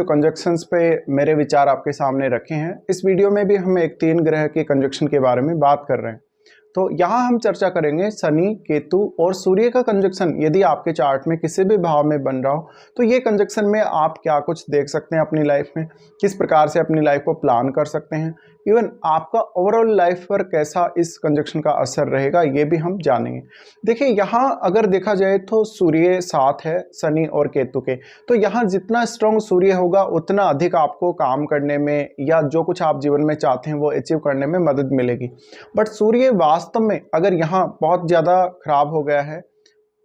Conjunctions पे मेरे विचार आपके सामने रखे हैं। इस वीडियो में भी हम एक 3 ग्रह के कंजक्शन के बारे में बात कर रहे हैं। तो यहाँ हम चर्चा करेंगे शनि, केतु और सूर्य का कंजक्शन यदि आपके चार्ट में किसी भी भाव में बन रहा हो तो ये कंजक्शन में आप क्या कुछ देख सकते हैं अपनी लाइफ में, किस प्रकार से अपनी लाइफ को प्लान कर सकते हैं, इवन आपका ओवरऑल लाइफ पर कैसा इस कंजक्शन का असर रहेगा ये भी हम जानेंगे। देखिए यहाँ अगर देखा जाए तो सूर्य साथ है शनि और केतु के, तो यहाँ जितना स्ट्रॉन्ग सूर्य होगा उतना अधिक आपको काम करने में या जो कुछ आप जीवन में चाहते हैं वो अचीव करने में मदद मिलेगी। बट सूर्य वास्तव में अगर यहाँ बहुत ज़्यादा खराब हो गया है,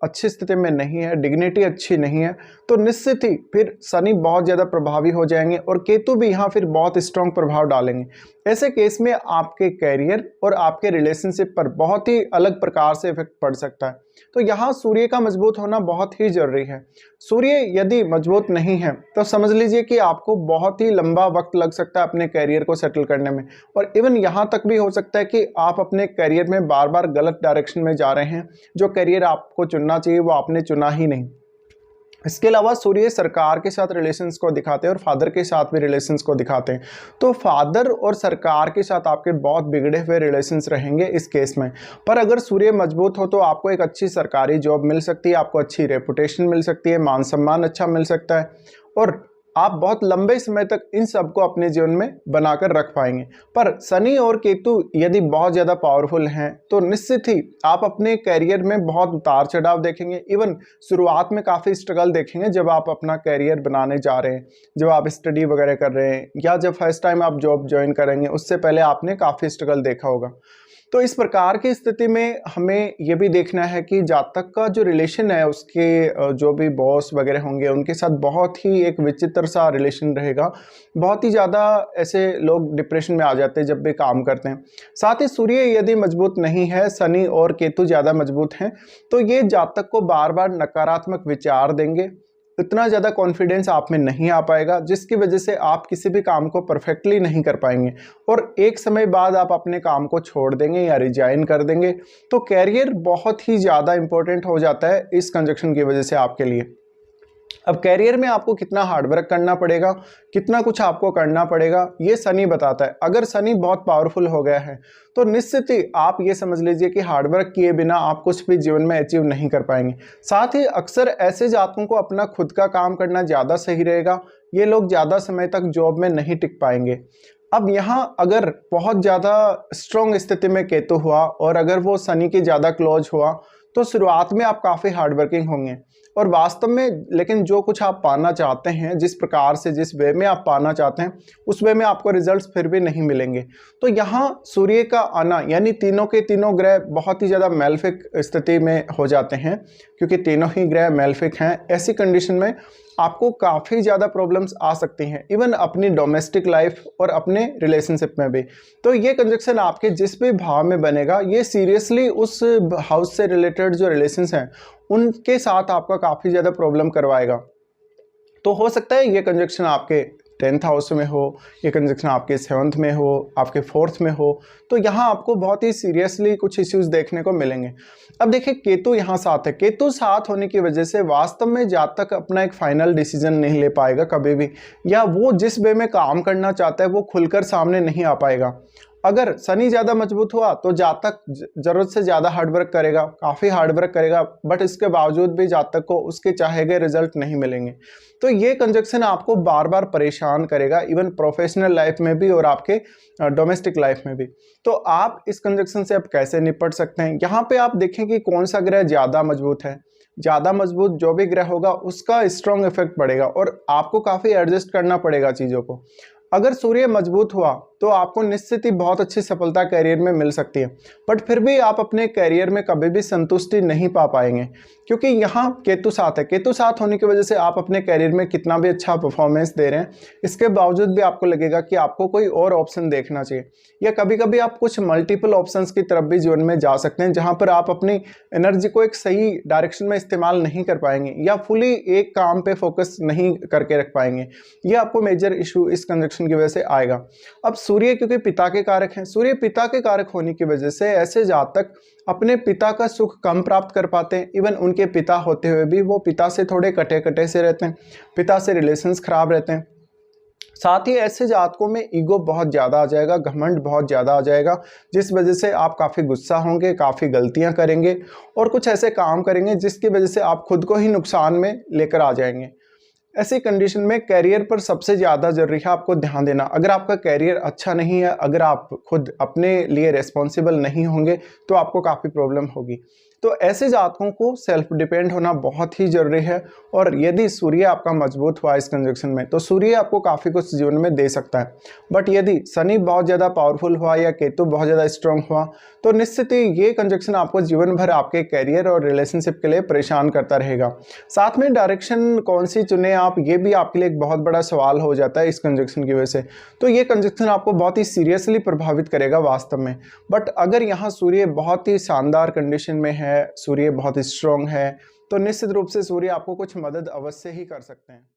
अच्छी स्थिति में नहीं है, डिग्निटी अच्छी नहीं है, तो निश्चित ही फिर शनि बहुत ज़्यादा प्रभावी हो जाएंगे और केतु भी यहाँ फिर बहुत स्ट्रॉन्ग प्रभाव डालेंगे। ऐसे केस में आपके कैरियर और आपके रिलेशनशिप पर बहुत ही अलग प्रकार से इफेक्ट पड़ सकता है। तो यहाँ सूर्य का मजबूत होना बहुत ही जरूरी है। सूर्य यदि मजबूत नहीं है तो समझ लीजिए कि आपको बहुत ही लंबा वक्त लग सकता है अपने कैरियर को सेटल करने में, और इवन यहाँ तक भी हो सकता है कि आप अपने कैरियर में बार बार गलत डायरेक्शन में जा रहे हैं। जो कैरियर आपको चुनना चाहिए वो आपने चुना ही नहीं। इसके अलावा सूर्य सरकार के साथ रिलेशंस को दिखाते हैं और फादर के साथ भी रिलेशंस को दिखाते हैं। तो फादर और सरकार के साथ आपके बहुत बिगड़े हुए रिलेशंस रहेंगे इस केस में। पर अगर सूर्य मजबूत हो तो आपको एक अच्छी सरकारी जॉब मिल सकती है, आपको अच्छी रेपुटेशन मिल सकती है, मान सम्मान अच्छा मिल सकता है और आप बहुत लंबे समय तक इन सबको अपने जीवन में बनाकर रख पाएंगे। पर शनि और केतु यदि बहुत ज़्यादा पावरफुल हैं तो निश्चित ही आप अपने कैरियर में बहुत उतार चढ़ाव देखेंगे। इवन शुरुआत में काफ़ी स्ट्रगल देखेंगे जब आप अपना कैरियर बनाने जा रहे हैं, जब आप स्टडी वगैरह कर रहे हैं या जब फर्स्ट टाइम आप जॉब ज्वाइन करेंगे, उससे पहले आपने काफ़ी स्ट्रगल देखा होगा। तो इस प्रकार की स्थिति में हमें यह भी देखना है कि जातक का जो रिलेशन है उसके जो भी बॉस वगैरह होंगे उनके साथ बहुत ही एक विचित्र सा रिलेशन रहेगा। बहुत ही ज़्यादा ऐसे लोग डिप्रेशन में आ जाते हैं जब भी काम करते हैं। साथ ही सूर्य यदि मजबूत नहीं है, शनि और केतु ज़्यादा मजबूत हैं, तो ये जातक को बार बार नकारात्मक विचार देंगे। इतना ज़्यादा कॉन्फिडेंस आप में नहीं आ पाएगा जिसकी वजह से आप किसी भी काम को परफेक्टली नहीं कर पाएंगे और एक समय बाद आप अपने काम को छोड़ देंगे या रिजाइन कर देंगे। तो कैरियर बहुत ही ज़्यादा इंपॉर्टेंट हो जाता है इस कंजक्शन की वजह से आपके लिए। अब कैरियर में आपको कितना हार्डवर्क करना पड़ेगा, कितना कुछ आपको करना पड़ेगा, ये शनि बताता है। अगर शनि बहुत पावरफुल हो गया है तो निश्चित ही आप ये समझ लीजिए कि हार्डवर्क किए बिना आप कुछ भी जीवन में अचीव नहीं कर पाएंगे। साथ ही अक्सर ऐसे जातकों को अपना खुद का काम करना ज़्यादा सही रहेगा। ये लोग ज़्यादा समय तक जॉब में नहीं टिक पाएंगे। अब यहाँ अगर बहुत ज़्यादा स्ट्रॉन्ग स्थिति में केतु हुआ और अगर वो शनि के ज़्यादा क्लोज हुआ तो शुरुआत में आप काफ़ी हार्डवर्किंग होंगे और वास्तव में लेकिन जो कुछ आप पाना चाहते हैं, जिस प्रकार से जिस वे में आप पाना चाहते हैं उस वे में आपको रिजल्ट्स फिर भी नहीं मिलेंगे। तो यहाँ सूर्य का आना यानी तीनों के तीनों ग्रह बहुत ही ज़्यादा मेलेफिक स्थिति में हो जाते हैं क्योंकि तीनों ही ग्रह मेलेफिक हैं। ऐसी कंडीशन में आपको काफ़ी ज़्यादा प्रॉब्लम्स आ सकती हैं, इवन अपनी डोमेस्टिक लाइफ और अपने रिलेशनशिप में भी। तो ये कंजक्शन आपके जिस भी भाव में बनेगा ये सीरियसली उस हाउस से रिलेटेड जो रिलेशंस हैं उनके साथ आपका काफ़ी ज़्यादा प्रॉब्लम करवाएगा। तो हो सकता है ये कंजक्शन आपके 10th हाउस में हो, ये कंजक्शन आपके 7th में हो, आपके 4th में हो, तो यहाँ आपको बहुत ही सीरियसली कुछ इश्यूज देखने को मिलेंगे। अब देखिए केतु यहाँ साथ है। केतु साथ होने की वजह से वास्तव में जातक अपना एक फाइनल डिसीजन नहीं ले पाएगा कभी भी, या वो जिस वे में काम करना चाहता है वो खुलकर सामने नहीं आ पाएगा। अगर शनि ज़्यादा मजबूत हुआ तो जातक ज़रूरत से ज़्यादा हार्डवर्क करेगा, काफ़ी हार्डवर्क करेगा, बट इसके बावजूद भी जातक को उसके चाहे गए रिजल्ट नहीं मिलेंगे। तो ये कंजक्शन आपको बार बार परेशान करेगा, इवन प्रोफेशनल लाइफ में भी और आपके डोमेस्टिक लाइफ में भी। तो आप इस कंजक्शन से अब कैसे निपट सकते हैं, यहाँ पे आप देखें कि कौन सा ग्रह ज़्यादा मजबूत है। ज़्यादा मजबूत जो भी ग्रह होगा उसका स्ट्रॉन्ग इफेक्ट पड़ेगा और आपको काफ़ी एडजस्ट करना पड़ेगा चीज़ों को। अगर सूर्य मजबूत हुआ तो आपको निश्चित ही बहुत अच्छी सफलता कैरियर में मिल सकती है, बट फिर भी आप अपने कैरियर में कभी भी संतुष्टि नहीं पा पाएंगे क्योंकि यहाँ केतु साथ है। केतु साथ होने की वजह से आप अपने कैरियर में कितना भी अच्छा परफॉर्मेंस दे रहे हैं इसके बावजूद भी आपको लगेगा कि आपको कोई और ऑप्शन देखना चाहिए, या कभी कभी आप कुछ मल्टीपल ऑप्शंस की तरफ भी जीवन में जा सकते हैं जहाँ पर आप अपनी एनर्जी को एक सही डायरेक्शन में इस्तेमाल नहीं कर पाएंगे या फुली एक काम पे फोकस नहीं करके रख पाएंगे। ये आपको मेजर इशू इस कंजक्शन की वजह से आएगा। अब सूर्य क्योंकि पिता के कारक हैं, सूर्य पिता के कारक होने की वजह से ऐसे जातक अपने पिता का सुख कम प्राप्त कर पाते हैं। इवन उनके पिता होते हुए भी वो पिता से थोड़े कटे कटे से रहते हैं, पिता से रिलेशंस खराब रहते हैं। साथ ही ऐसे जातकों में ईगो बहुत ज़्यादा आ जाएगा, घमंड बहुत ज़्यादा आ जाएगा, जिस वजह से आप काफ़ी गुस्सा होंगे, काफ़ी गलतियां करेंगे और कुछ ऐसे काम करेंगे जिसकी वजह से आप खुद को ही नुकसान में लेकर आ जाएंगे। ऐसी कंडीशन में कैरियर पर सबसे ज़्यादा ज़रूरी है आपको ध्यान देना। अगर आपका कैरियर अच्छा नहीं है, अगर आप खुद अपने लिए रिस्पॉन्सिबल नहीं होंगे तो आपको काफ़ी प्रॉब्लम होगी। तो ऐसे जातकों को सेल्फ डिपेंड होना बहुत ही ज़रूरी है। और यदि सूर्य आपका मजबूत हुआ इस कंजक्शन में तो सूर्य आपको काफ़ी कुछ जीवन में दे सकता है। बट यदि शनि बहुत ज़्यादा पावरफुल हुआ या केतु बहुत ज़्यादा स्ट्रांग हुआ तो निश्चित ही ये कंजक्शन आपको जीवन भर आपके कैरियर और रिलेशनशिप के लिए परेशान करता रहेगा। साथ में डायरेक्शन कौन सी चुने आप, ये भी आपके लिए एक बहुत बड़ा सवाल हो जाता है इस कंजक्शन की वजह से। तो ये कंजक्शन आपको बहुत ही सीरियसली प्रभावित करेगा वास्तव में। बट अगर यहाँ सूर्य बहुत ही शानदार कंडीशन में है, सूर्य बहुत स्ट्रांग है, तो निश्चित रूप से सूर्य आपको कुछ मदद अवश्य ही कर सकते हैं।